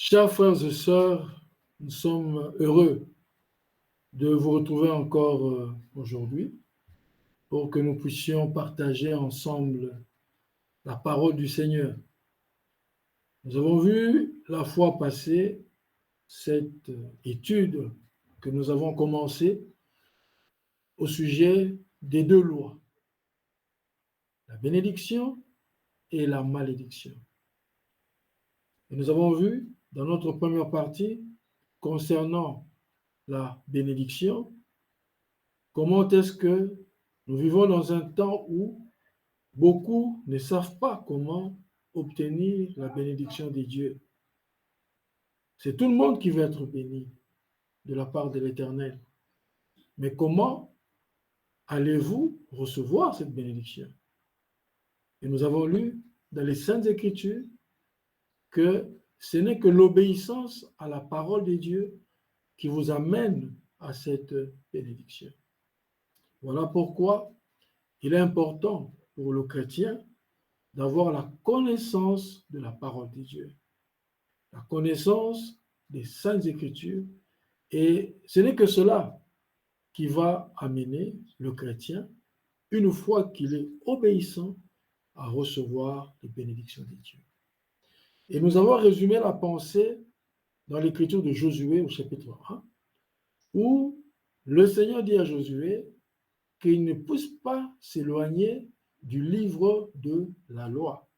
Chers frères et sœurs, nous sommes heureux de vous retrouver encore aujourd'hui pour que nous puissions partager ensemble la parole du Seigneur. Nous avons vu la fois passée cette étude que nous avons commencée au sujet des deux lois, la bénédiction et la malédiction. Et nous avons vu dans notre première partie concernant la bénédiction, comment est-ce que nous vivons dans un temps où beaucoup ne savent pas comment obtenir la bénédiction de Dieu. C'est tout le monde qui veut être béni de la part de l'Éternel. Mais comment allez-vous recevoir cette bénédiction? Et nous avons lu dans les Saintes Écritures que ce n'est que l'obéissance à la parole de Dieu qui vous amène à cette bénédiction. Voilà pourquoi il est important pour le chrétien d'avoir la connaissance de la parole de Dieu, la connaissance des Saintes Écritures, et ce n'est que cela qui va amener le chrétien, une fois qu'il est obéissant, à recevoir les bénédictions de Dieu. Et nous avons résumé la pensée dans l'écriture de Josué au chapitre 1, où le Seigneur dit à Josué qu'il ne puisse pas s'éloigner du livre de la loi,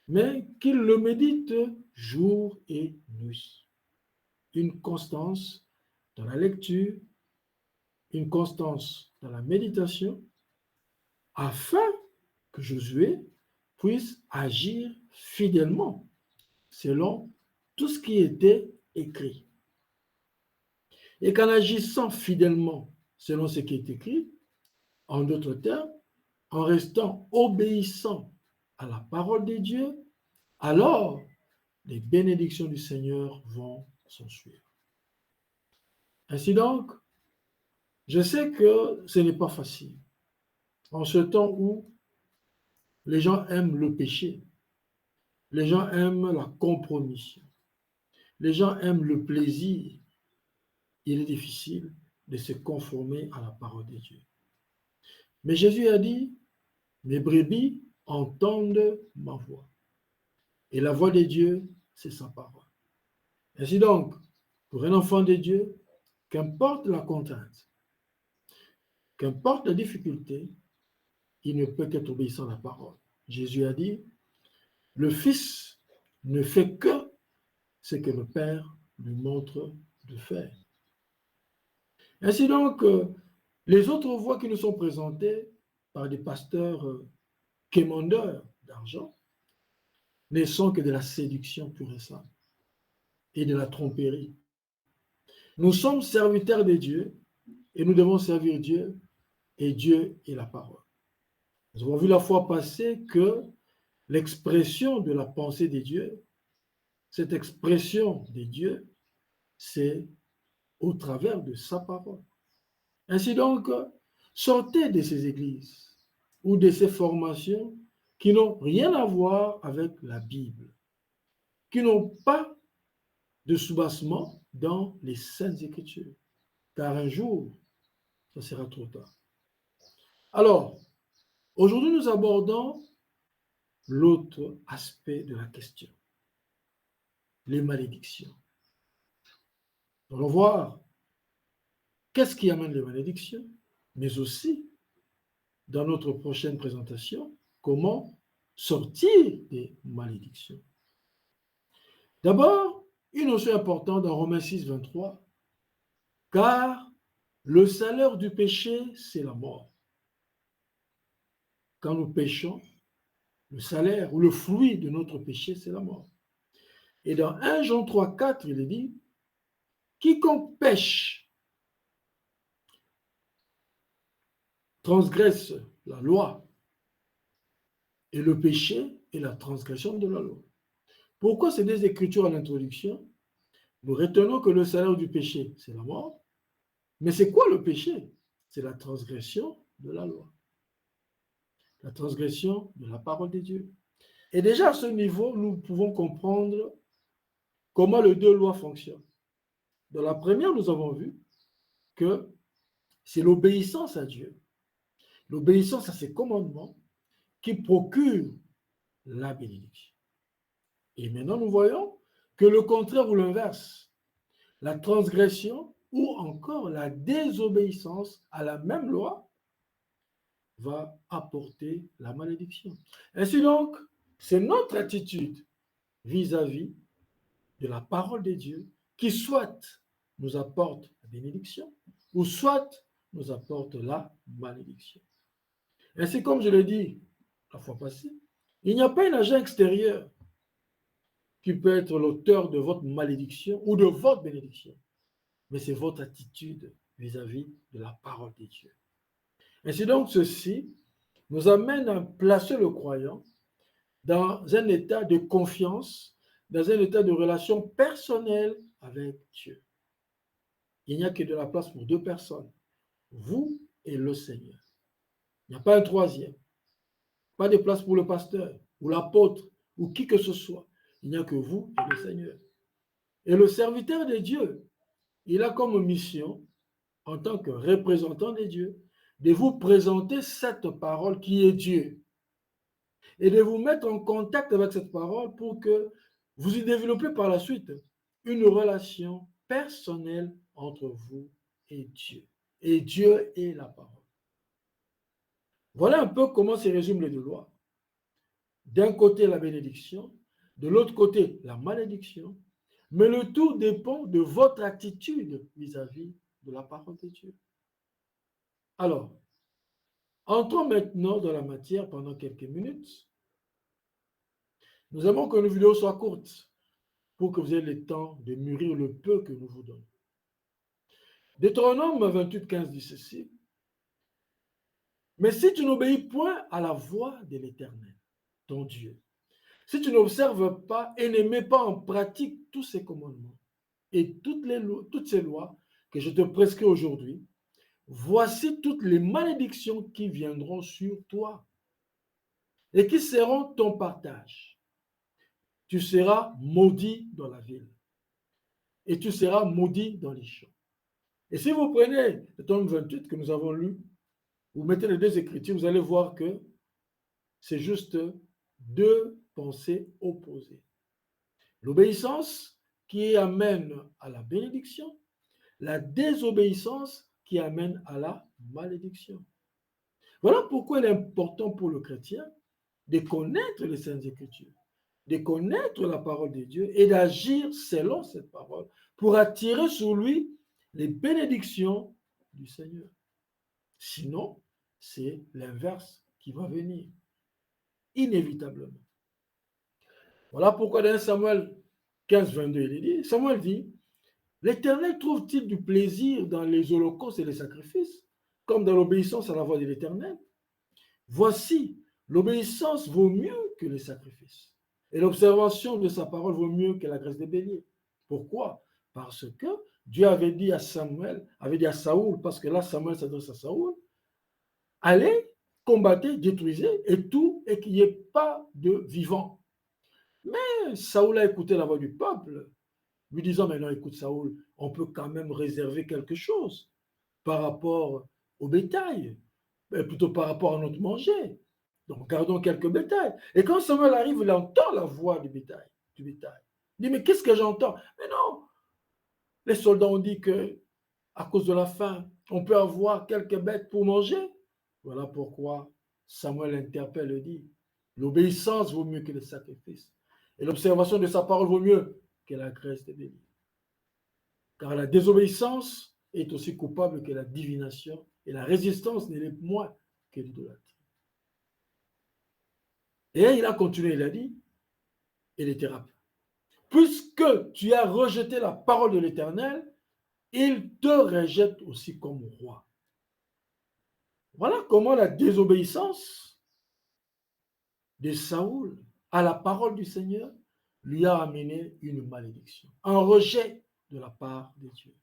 mais qu'il le médite jour et nuit. Une constance dans la lecture, une constance dans la méditation, afin que Josué puisse agir fidèlement selon tout ce qui était écrit. Et qu'en agissant fidèlement selon ce qui est écrit, en d'autres termes, en restant obéissant à la parole de Dieu, alors les bénédictions du Seigneur vont s'en suivre. Ainsi donc, je sais que ce n'est pas facile. En ce temps où les gens aiment le péché, les gens aiment la compromission, les gens aiment le plaisir, il est difficile de se conformer à la parole de Dieu. Mais Jésus a dit, mes brebis entendent ma voix. Et la voix de Dieu, c'est sa parole. Ainsi donc, pour un enfant de Dieu, qu'importe la contrainte, qu'importe la difficulté, il ne peut qu'être obéissant à la parole. Jésus a dit, le Fils ne fait que ce que le Père lui montre de faire. Ainsi donc, les autres voies qui nous sont présentées par des pasteurs quémandeurs d'argent ne sont que de la séduction pure et simple et de la tromperie. Nous sommes serviteurs de Dieu et nous devons servir Dieu, et Dieu est la parole. Nous avons vu la fois passée que l'expression de la pensée de Dieu, cette expression de Dieu, c'est au travers de sa parole. Ainsi donc, sortez de ces églises ou de ces formations qui n'ont rien à voir avec la Bible, qui n'ont pas de soubassement dans les Saintes Écritures, car un jour, ça sera trop tard. Alors, aujourd'hui, nous abordons l'autre aspect de la question, les malédictions. Nous allons voir qu'est-ce qui amène les malédictions, mais aussi, dans notre prochaine présentation, comment sortir des malédictions. D'abord, une notion importante dans Romains 6, 23, car le salaire du péché, c'est la mort. Quand nous péchons, le salaire ou le fruit de notre péché, c'est la mort. Et dans 1 Jean 3, 4, il est dit, quiconque pêche transgresse la loi, et le péché est la transgression de la loi. Pourquoi ces deux écritures à l'introduction? Nous retenons que le salaire du péché, c'est la mort. Mais c'est quoi le péché? C'est la transgression de la loi. La transgression de la parole de Dieu. Et déjà à ce niveau, nous pouvons comprendre comment les deux lois fonctionnent. Dans la première, nous avons vu que c'est l'obéissance à Dieu, l'obéissance à ses commandements qui procure la bénédiction. Et maintenant, nous voyons que le contraire ou l'inverse, la transgression ou encore la désobéissance à la même loi va apporter la malédiction. Ainsi donc, c'est notre attitude vis-à-vis de la parole de Dieu qui soit nous apporte la bénédiction ou soit nous apporte la malédiction. Ainsi, comme je l'ai dit la fois passée, il n'y a pas un agent extérieur qui peut être l'auteur de votre malédiction ou de votre bénédiction, mais c'est votre attitude vis-à-vis de la parole de Dieu. Ainsi donc, ceci nous amène à placer le croyant dans un état de confiance, dans un état de relation personnelle avec Dieu. Il n'y a que de la place pour deux personnes, vous et le Seigneur. Il n'y a pas un troisième, pas de place pour le pasteur ou l'apôtre ou qui que ce soit. Il n'y a que vous et le Seigneur. Et le serviteur de Dieu, il a comme mission, en tant que représentant de Dieu, de vous présenter cette parole qui est Dieu et de vous mettre en contact avec cette parole pour que vous y développez par la suite une relation personnelle entre vous et Dieu. Et Dieu est la parole. Voilà un peu comment se résument les deux lois. D'un côté, la bénédiction, de l'autre côté, la malédiction. Mais le tout dépend de votre attitude vis-à-vis de la parole de Dieu. Alors, entrons maintenant dans la matière pendant quelques minutes. Nous aimons que nos vidéos soient courtes pour que vous ayez le temps de mûrir le peu que nous vous donnons. Deutéronome 28, 15 dit ceci. Mais si tu n'obéis point à la voix de l'Éternel, ton Dieu, si tu n'observes pas et ne mets pas en pratique tous ces commandements et toutes ces lois que je te prescris aujourd'hui, voici toutes les malédictions qui viendront sur toi et qui seront ton partage. Tu seras maudit dans la ville et tu seras maudit dans les champs. Et si vous prenez le tome 28 que nous avons lu, vous mettez les deux écritures, vous allez voir que c'est juste deux pensées opposées. L'obéissance qui amène à la bénédiction, la désobéissance qui amène à la malédiction. Voilà pourquoi il est important pour le chrétien de connaître les Saintes Écritures, de connaître la parole de Dieu et d'agir selon cette parole pour attirer sur lui les bénédictions du Seigneur. Sinon, c'est l'inverse qui va venir, inévitablement. Voilà pourquoi dans Samuel 15, 22, il dit, Samuel dit, l'Éternel trouve-t-il du plaisir dans les holocaustes et les sacrifices, comme dans l'obéissance à la voix de l'Éternel? Voici, l'obéissance vaut mieux que les sacrifices, et l'observation de sa parole vaut mieux que la graisse des béliers. Pourquoi? Parce que Dieu avait dit à Samuel, avait dit à Saoul, parce que là Samuel s'adresse à Saoul, allez, combattez, détruisez, et tout, et qu'il n'y ait pas de vivant. Mais Saoul a écouté la voix du peuple, lui disant, mais non, écoute Saoul, on peut quand même réserver quelque chose par rapport au bétail, mais plutôt par rapport à notre manger. Donc, gardons quelques bétails. Et quand Samuel arrive, il entend la voix du bétail. Il dit, mais qu'est-ce que j'entends? Mais non, les soldats ont dit que à cause de la faim, on peut avoir quelques bêtes pour manger. Voilà pourquoi Samuel interpelle et dit, l'obéissance vaut mieux que le sacrifice. Et l'observation de sa parole vaut mieux que la graisse des béliers. Car la désobéissance est aussi coupable que la divination, et la résistance n'est moins que l'idolâtrie. Et il a continué, il a dit, et il était rapide. Puisque tu as rejeté la parole de l'Éternel, il te rejette aussi comme roi. Voilà comment la désobéissance de Saoul à la parole du Seigneur lui a amené une malédiction, un rejet de la part de Dieu.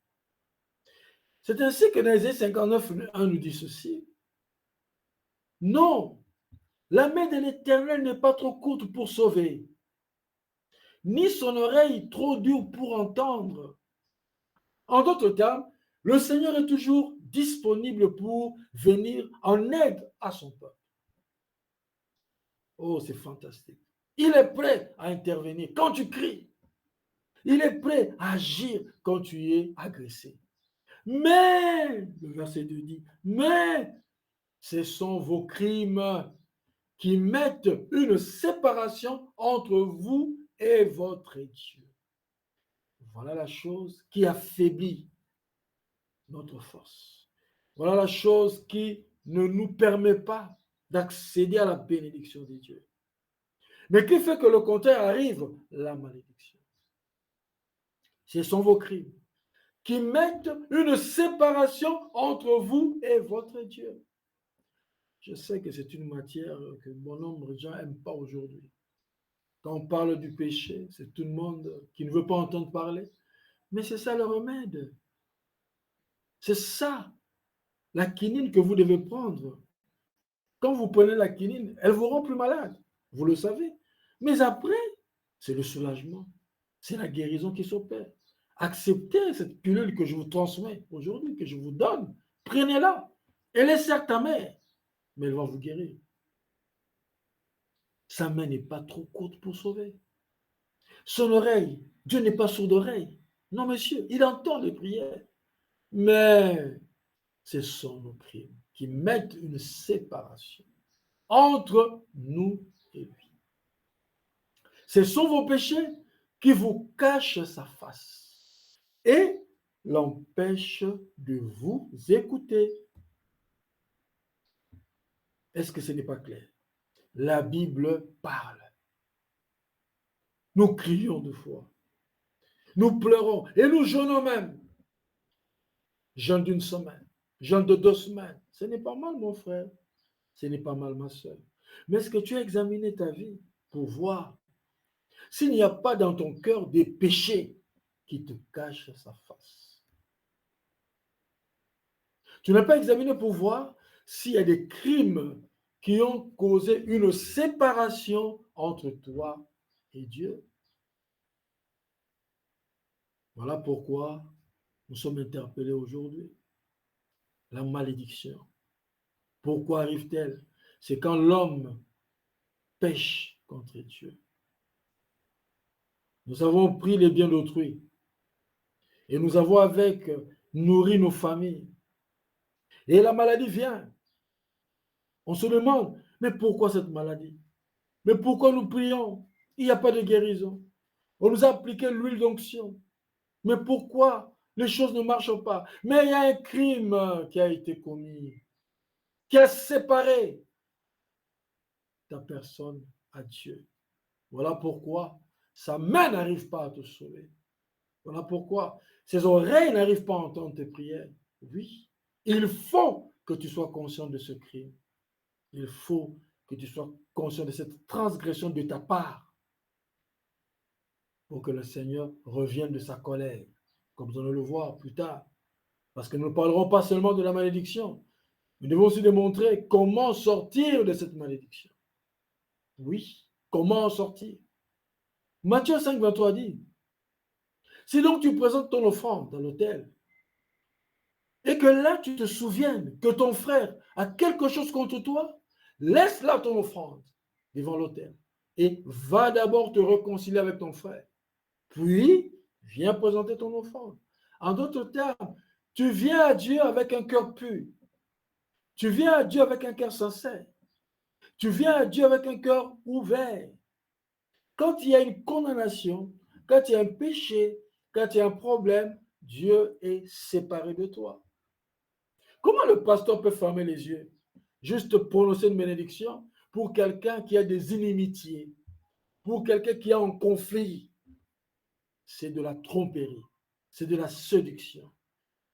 C'est ainsi que dans Ésaïe 59, 1 nous dit ceci. Non, la main de l'Éternel n'est pas trop courte pour sauver, ni son oreille trop dure pour entendre. En d'autres termes, le Seigneur est toujours disponible pour venir en aide à son peuple. Oh, c'est fantastique. Il est prêt à intervenir quand tu cries. Il est prêt à agir quand tu es agressé. Mais, le verset 2 dit, mais ce sont vos crimes qui mettent une séparation entre vous et votre Dieu. Voilà la chose qui affaiblit notre force. Voilà la chose qui ne nous permet pas d'accéder à la bénédiction de Dieu. Mais qui fait que le contraire arrive? La malédiction. Ce sont vos crimes qui mettent une séparation entre vous et votre Dieu. Je sais que c'est une matière que bon nombre de gens n'aiment pas aujourd'hui. Quand on parle du péché, c'est tout le monde qui ne veut pas entendre parler. Mais c'est ça le remède. C'est ça, la quinine que vous devez prendre. Quand vous prenez la quinine, elle vous rend plus malade. Vous le savez. Mais après, c'est le soulagement. C'est la guérison qui s'opère. Acceptez cette pilule que je vous transmets aujourd'hui, que je vous donne. Prenez-la. Elle est certes amère, mais elle va vous guérir. Sa main n'est pas trop courte pour sauver. Son oreille, Dieu n'est pas sourd d'oreille. Non, monsieur, il entend les prières. Mais ce sont nos crimes qui mettent une séparation entre nous et lui. Ce sont vos péchés qui vous cachent sa face et l'empêchent de vous écouter. Est-ce que ce n'est pas clair? La Bible parle. Nous crions de foi. Nous pleurons et nous jeûnons même. Jeûne d'une semaine, jeûne de 2 semaines. Ce n'est pas mal, mon frère. Ce n'est pas mal, ma soeur. Mais est-ce que tu as examiné ta vie pour voir s'il n'y a pas dans ton cœur des péchés qui te cachent sa face? Tu n'as pas examiné pour voir s'il y a des crimes qui ont causé une séparation entre toi et Dieu? Voilà pourquoi nous sommes interpellés aujourd'hui. La malédiction. Pourquoi arrive-t-elle? C'est quand l'homme pêche contre Dieu. Nous avons pris les biens d'autrui et nous avons avec nourri nos familles. Et la maladie vient. On se demande, mais pourquoi cette maladie? Mais pourquoi nous prions? Il n'y a pas de guérison. On nous a appliqué l'huile d'onction. Mais pourquoi les choses ne marchent pas? Mais il y a un crime qui a été commis, qui a séparé ta personne à Dieu. Voilà pourquoi sa main n'arrive pas à te sauver. Voilà pourquoi ses oreilles n'arrivent pas à entendre tes prières. Oui, il faut que tu sois conscient de ce crime. Il faut que tu sois conscient de cette transgression de ta part pour que le Seigneur revienne de sa colère, comme nous allons le voir plus tard. Parce que nous ne parlerons pas seulement de la malédiction, nous devons aussi démontrer comment sortir de cette malédiction. Oui, comment en sortir? Matthieu 5, 23 dit, si donc tu présentes ton offrande dans l'autel, et que là tu te souviennes que ton frère a quelque chose contre toi, laisse là ton offrande devant l'autel et va d'abord te réconcilier avec ton frère. Puis, viens présenter ton offrande. En d'autres termes, tu viens à Dieu avec un cœur pur. Tu viens à Dieu avec un cœur sincère. Tu viens à Dieu avec un cœur ouvert. Quand il y a une condamnation, quand il y a un péché, quand il y a un problème, Dieu est séparé de toi. Comment le pasteur peut fermer les yeux? Juste prononcer une bénédiction pour quelqu'un qui a des inimitiés, pour quelqu'un qui a un conflit. C'est de la tromperie, c'est de la séduction,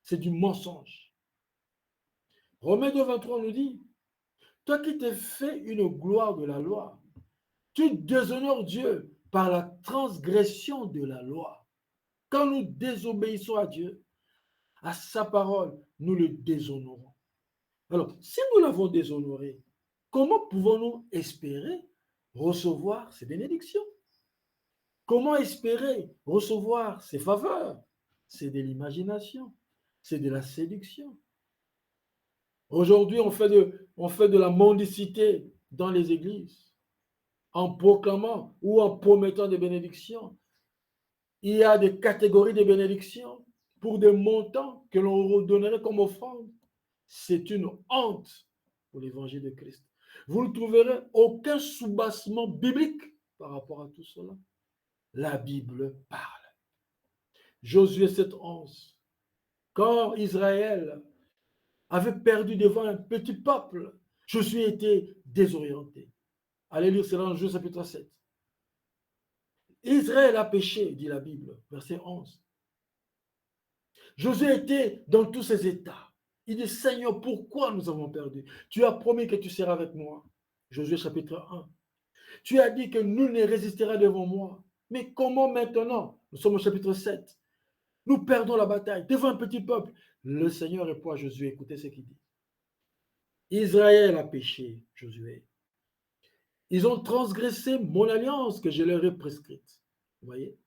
c'est du mensonge. Romains 2, 23 nous dit, toi qui t'es fait une gloire de la loi, tu déshonores Dieu par la transgression de la loi. Quand nous désobéissons à Dieu, à sa parole, nous le déshonorons. Alors, si nous l'avons déshonoré, comment pouvons-nous espérer recevoir ces bénédictions? Comment espérer recevoir ces faveurs? C'est de l'imagination, c'est de la séduction. Aujourd'hui, on fait de la mendicité dans les églises, en proclamant ou en promettant des bénédictions. Il y a des catégories de bénédictions pour des montants que l'on redonnerait comme offrande. C'est une honte pour l'évangile de Christ. Vous ne trouverez aucun soubassement biblique par rapport à tout cela. La Bible parle. Josué 7,11. Quand Israël avait perdu devant un petit peuple, Josué était désorienté. Allez lire cela dans Josué chapitre 7. Israël a péché, dit la Bible, verset 11. Josué était dans tous ses états. Il dit, Seigneur, pourquoi nous avons perdu? Tu as promis que tu seras avec moi. Josué chapitre 1. Tu as dit que nul ne résistera devant moi. Mais comment maintenant? Nous sommes au chapitre 7. Nous perdons la bataille devant un petit peuple. Le Seigneur répond à Josué, écoutez ce qu'il dit. Israël a péché, Josué. Ils ont transgressé mon alliance que je leur ai prescrite. Vous voyez?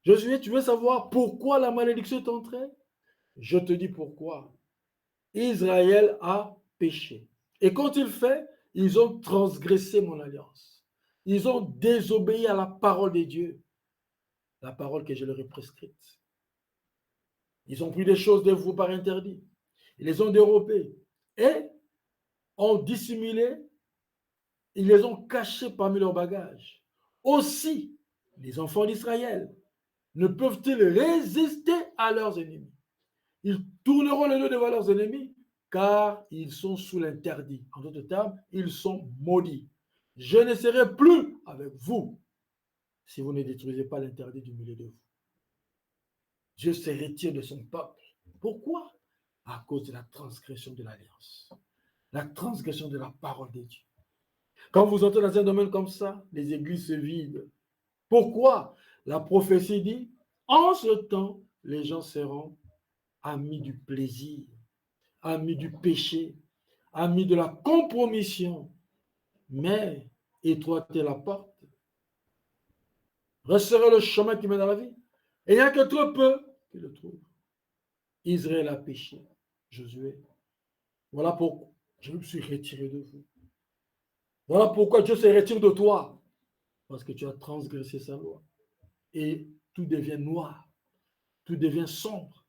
Josué, tu veux savoir pourquoi la malédiction est entrée? Je te dis pourquoi. Israël a péché. Et quand il fait, ils ont transgressé mon alliance. Ils ont désobéi à la parole de Dieu, la parole que je leur ai prescrite. Ils ont pris des choses de vous par interdit. Ils les ont dérobées et ont dissimulé. Ils les ont cachés parmi leurs bagages. Aussi, les enfants d'Israël ne peuvent-ils résister à leurs ennemis? Ils tourneront le dos devant leurs ennemis car ils sont sous l'interdit. En d'autres termes, ils sont maudits. Je ne serai plus avec vous si vous ne détruisez pas l'interdit du milieu de vous. Dieu se retire de son peuple. Pourquoi? À cause de la transgression de l'alliance. La transgression de la parole de Dieu. Quand vous entrez dans un domaine comme ça, les églises se vident. Pourquoi? La prophétie dit, en ce temps, les gens seront amis du plaisir, amis du péché, amis de la compromission. Mais étroite est la porte, resserrez le chemin qui mène à la vie. Et il n'y a que trop peu qui le trouvent. Israël a péché, Josué. Voilà pourquoi je me suis retiré de vous. Voilà pourquoi Dieu se retire de toi. Parce que tu as transgressé sa loi. Et tout devient noir. Tout devient sombre.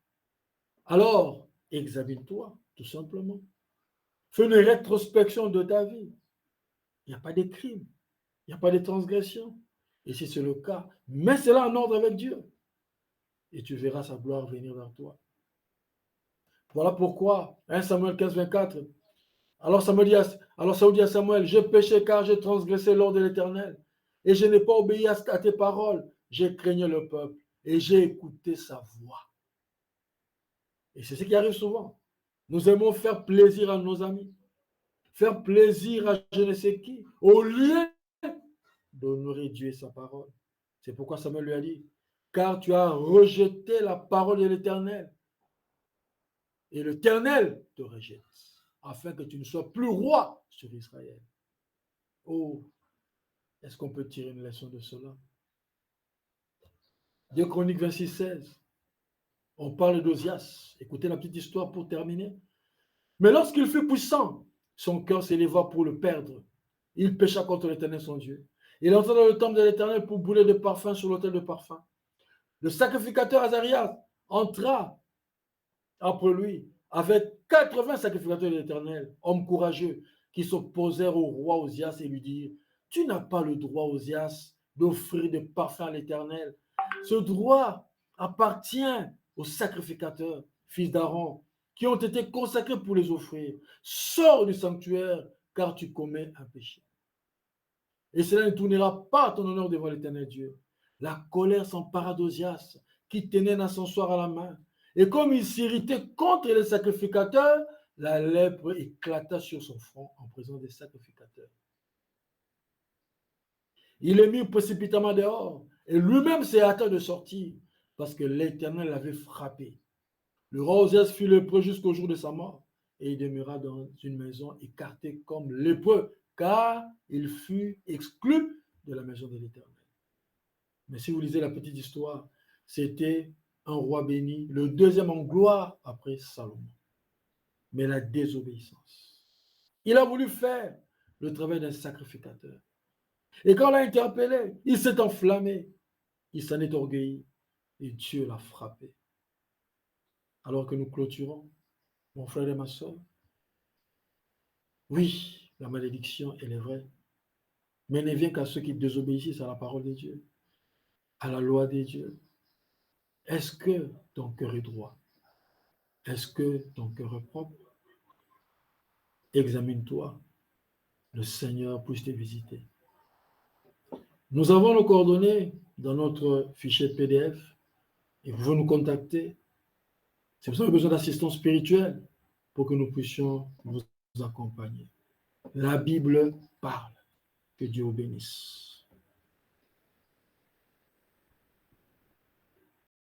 Alors, examine-toi, tout simplement. Fais une rétrospection de ta vie. Il n'y a pas de crime. Il n'y a pas de transgression. Et si c'est le cas, mets cela en ordre avec Dieu. Et tu verras sa gloire venir vers toi. Voilà pourquoi, 1 Samuel 15, 24, alors Samuel dit à Samuel, j'ai péché car j'ai transgressé l'ordre de l'Éternel. Et je n'ai pas obéi à tes paroles. J'ai craigné le peuple et j'ai écouté sa voix. Et c'est ce qui arrive souvent. Nous aimons faire plaisir à nos amis, faire plaisir à je ne sais qui, au lieu d'honorer Dieu et sa parole. C'est pourquoi Samuel lui a dit, car tu as rejeté la parole de l'Éternel. Et l'Éternel te rejette, afin que tu ne sois plus roi sur Israël. Oh, est-ce qu'on peut tirer une leçon de cela? 2 Chroniques 26, 16. On parle d'Ozias. Écoutez la petite histoire pour terminer. Mais lorsqu'il fut puissant, son cœur s'éleva pour le perdre. Il pécha contre l'Éternel son Dieu. Il entra dans le temple de l'Éternel pour brûler de parfums sur l'autel de parfum. Le sacrificateur Azarias entra après lui avec 80 sacrificateurs de l'Éternel, hommes courageux, qui s'opposèrent au roi Ozias et lui dirent, tu n'as pas le droit, Ozias, d'offrir des parfums à l'Éternel. Ce droit appartient aux sacrificateurs, fils d'Aaron, qui ont été consacrés pour les offrir. Sors du sanctuaire, car tu commets un péché. Et cela ne tournera pas à ton honneur devant l'Éternel Dieu. La colère s'empara d'Ozias, qui tenait un encensoir à la main. Et comme il s'irritait contre les sacrificateurs, la lèpre éclata sur son front en présence des sacrificateurs. Il est mis précipitamment dehors, et lui-même s'est hâté de sortir, parce que l'Éternel l'avait frappé. Le roi Ozias fut lépreux jusqu'au jour de sa mort, et il demeura dans une maison écartée comme lépreux, car il fut exclu de la maison de l'Éternel. Mais si vous lisez la petite histoire, c'était un roi béni, le deuxième en gloire après Salomon. Mais la désobéissance. Il a voulu faire le travail d'un sacrificateur. Et quand on l'a interpellé, il s'est enflammé. Il s'en est orgueilli. Et Dieu l'a frappé. Alors que nous clôturons, mon frère et ma soeur, oui, la malédiction, elle est vraie. Mais elle ne vient qu'à ceux qui désobéissent à la parole de Dieu, à la loi de Dieu. Est-ce que ton cœur est droit? Est-ce que ton cœur est propre? Examine-toi. Le Seigneur puisse te visiter. Nous avons nos coordonnées dans notre fichier PDF et vous pouvez nous contacter. C'est pour ça que nous avons besoin d'assistance spirituelle pour que nous puissions vous accompagner. La Bible parle. Que Dieu vous bénisse.